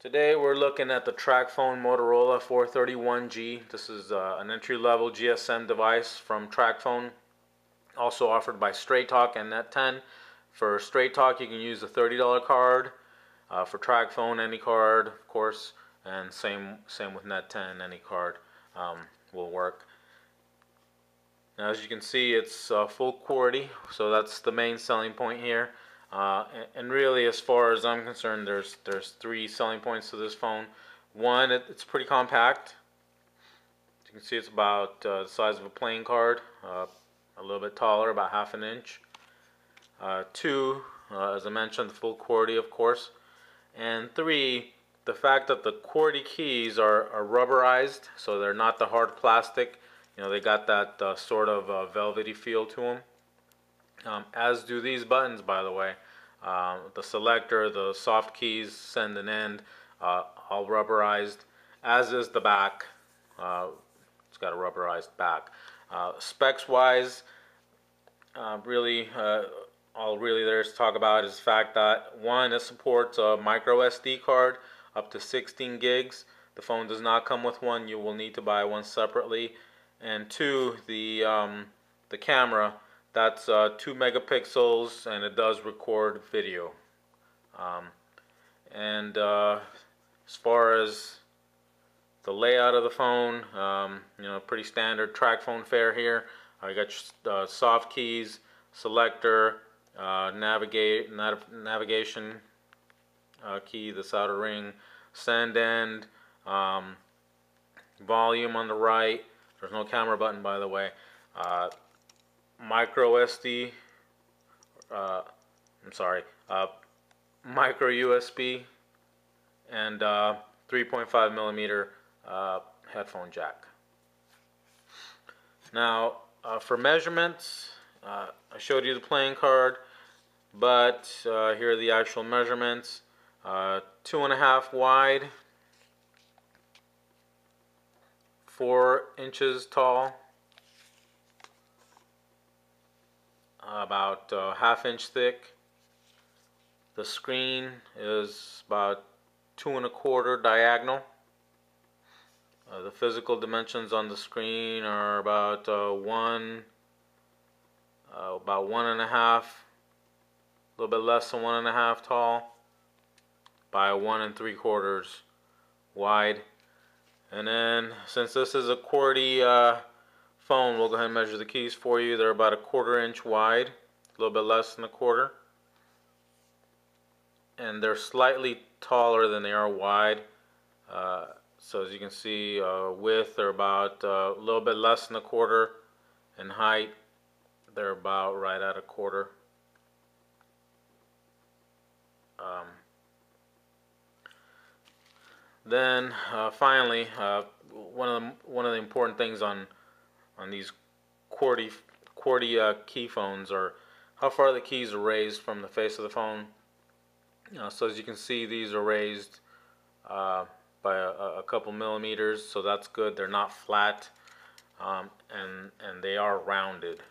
Today we're looking at the Tracfone Motorola 431G. This is an entry-level GSM device from Tracfone, also offered by Straight Talk and Net10. For Straight Talk you can use a $30 card. For Tracfone, any card, of course, and same with Net10, any card will work. Now, as you can see, it's full QWERTY, so that's the main selling point here. And really, as far as I'm concerned, there's three selling points to this phone. One, it's pretty compact. As you can see, it's about the size of a playing card, a little bit taller, about half an inch. Two, as I mentioned, the full QWERTY, of course. And three, the fact that the QWERTY keys are rubberized, so they're not the hard plastic. You know, they got that sort of velvety feel to them. As do these buttons, by the way. The selector, the soft keys, send and end, all rubberized, as is the back. It's got a rubberized back. Specs wise, really all really there's to talk about is the fact that one, it supports a micro SD card up to 16 gigs. The phone does not come with one. You will need to buy one separately. And two, the camera, that's 2 megapixels, and it does record video. As far as the layout of the phone, you know, pretty standard Tracfone fare here. You got soft keys, selector, navigation key, this outer ring, send end, volume on the right. There's no camera button, by the way. Micro SD, micro USB, and 3.5 millimeter headphone jack. Now, for measurements, I showed you the playing card, but here are the actual measurements. 2.5 wide, 4 inches tall, about ½ inch thick. The screen is about 2 1/4 diagonal. The physical dimensions on the screen are about 1.5, a little bit less than 1.5 tall, by 1 3/4 wide. And then, since this is a QWERTY phone, we'll go ahead and measure the keys for you. They're about 1/4 inch wide, a little bit less than 1/4, and they're slightly taller than they are wide. So as you can see, width, they're about a little bit less than 1/4, and height, they're about right at 1/4. Then finally, one of the important things on these QWERTY key phones are how far the keys are raised from the face of the phone. So as you can see, these are raised by a couple millimeters, so that's good. They're not flat, and they are rounded,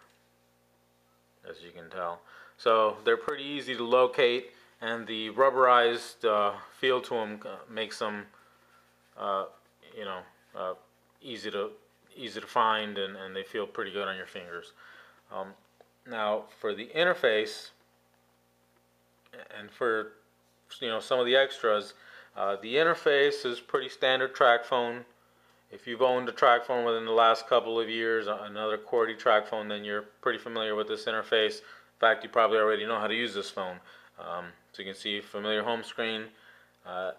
as you can tell. So they're pretty easy to locate, and the rubberized feel to them makes them you know, easy to find, and they feel pretty good on your fingers. Now, for the interface and for, you know, some of the extras, the interface is pretty standard Tracfone. If you've owned a Tracfone within the last couple of years, another QWERTY Tracfone, then you're pretty familiar with this interface. In fact, you probably already know how to use this phone. So you can see familiar home screen. As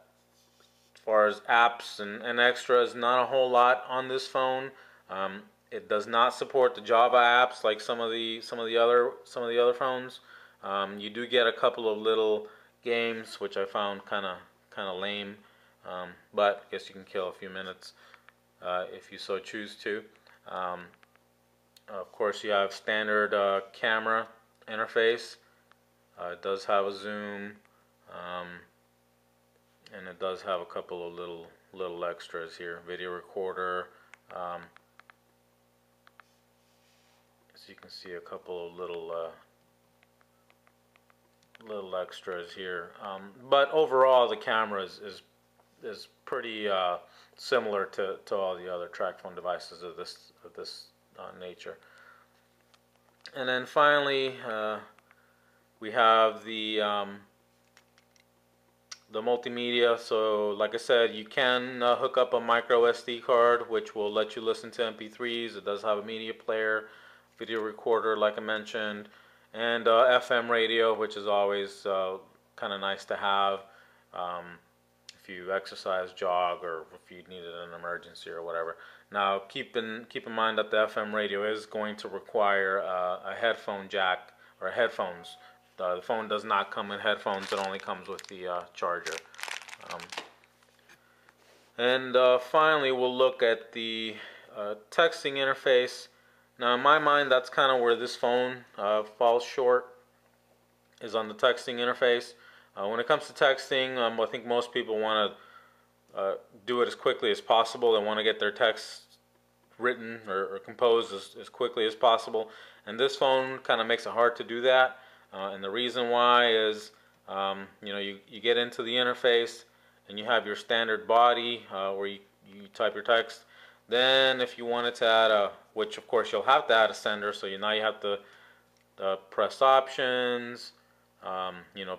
far as apps and extras, not a whole lot on this phone. It does not support the Java apps like some of the other phones. You do get a couple of little games, which I found kind of lame, but I guess you can kill a few minutes if you so choose to. Of course, you have standard camera interface. It does have a zoom, and it does have a couple of little extras here. Video recorder. As you can see, a couple of little extras here, but overall the camera is is pretty similar to all the other Tracfone devices of this nature. And then finally, we have the multimedia. So like I said, you can hook up a micro SD card, which will let you listen to MP3s. It does have a media player, video recorder, like I mentioned, and FM radio, which is always kind of nice to have if you exercise, jog, or if you needed an emergency or whatever. Now, keep in mind that the FM radio is going to require a headphone jack or headphones. The phone does not come in headphones; it only comes with the charger. Um, and finally, we'll look at the texting interface. Now, in my mind, that's kind of where this phone falls short, is on the texting interface. When it comes to texting, I think most people want to do it as quickly as possible. They want to get their text written or composed as quickly as possible. And this phone kind of makes it hard to do that. And the reason why is, you get into the interface and you have your standard body where you type your text. Then if you wanted to add which of course you'll have to add a sender, so now you have to press options,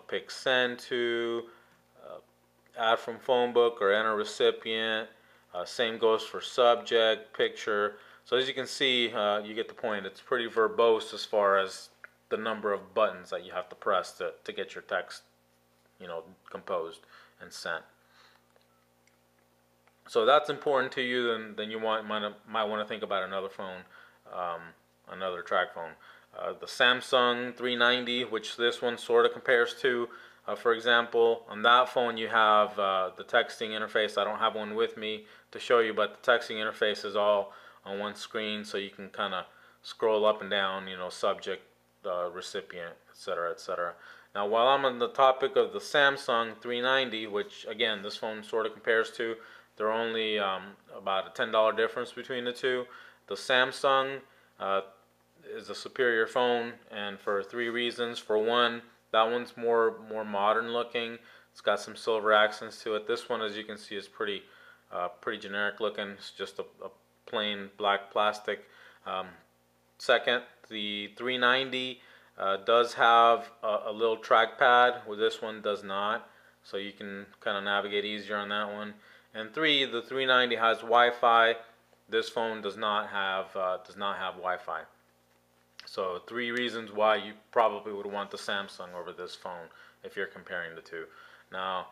pick send to, add from phone book or enter recipient. Same goes for subject, picture. So as you can see, you get the point. It's pretty verbose as far as the number of buttons that you have to press to get your text, composed and sent. So that's important to you. Then you might want to think about another phone, another Tracfone. The Samsung 390, which this one sort of compares to. For example, on that phone you have the texting interface. I don't have one with me to show you, but the texting interface is all on one screen, so you can kind of scroll up and down, subject, recipient, etc., etc. Now, while I'm on the topic of the Samsung 390, which again this phone sort of compares to, there are only about a $10 difference between the two. The Samsung is a superior phone, and for three reasons. For one, that one's more modern looking. It's got some silver accents to it. This one, as you can see, is pretty generic looking. It's just a plain black plastic. Second, the 390 does have a little trackpad, where this one does not, so you can kind of navigate easier on that one. And three, the 390 has Wi-Fi. This phone does not have Wi-Fi. So three reasons why you probably would want the Samsung over this phone if you're comparing the two. Now,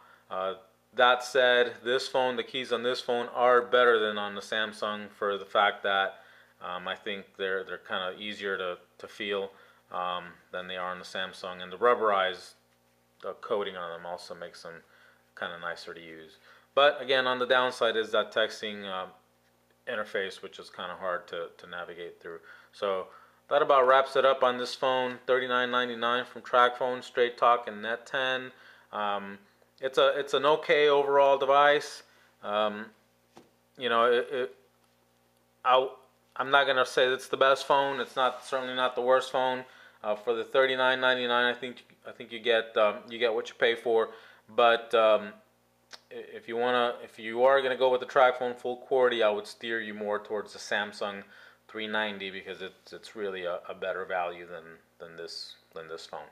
that said, this phone, the keys on this phone are better than on the Samsung for the fact that I think they're kind of easier to feel than they are on the Samsung, and the rubberized coating on them also makes them kind of nicer to use. But again, on the downside is that texting interface, which is kind of hard to navigate through. So that about wraps it up on this phone, $39.99 from Tracfone, Straight Talk and Net 10. It's an okay overall device. I'm not gonna say it's the best phone. It's certainly not the worst phone. For the $39.99, I think you get what you pay for. But if you are gonna go with the Tracfone full QWERTY, I would steer you more towards the Samsung 390 because it's really a better value than this phone.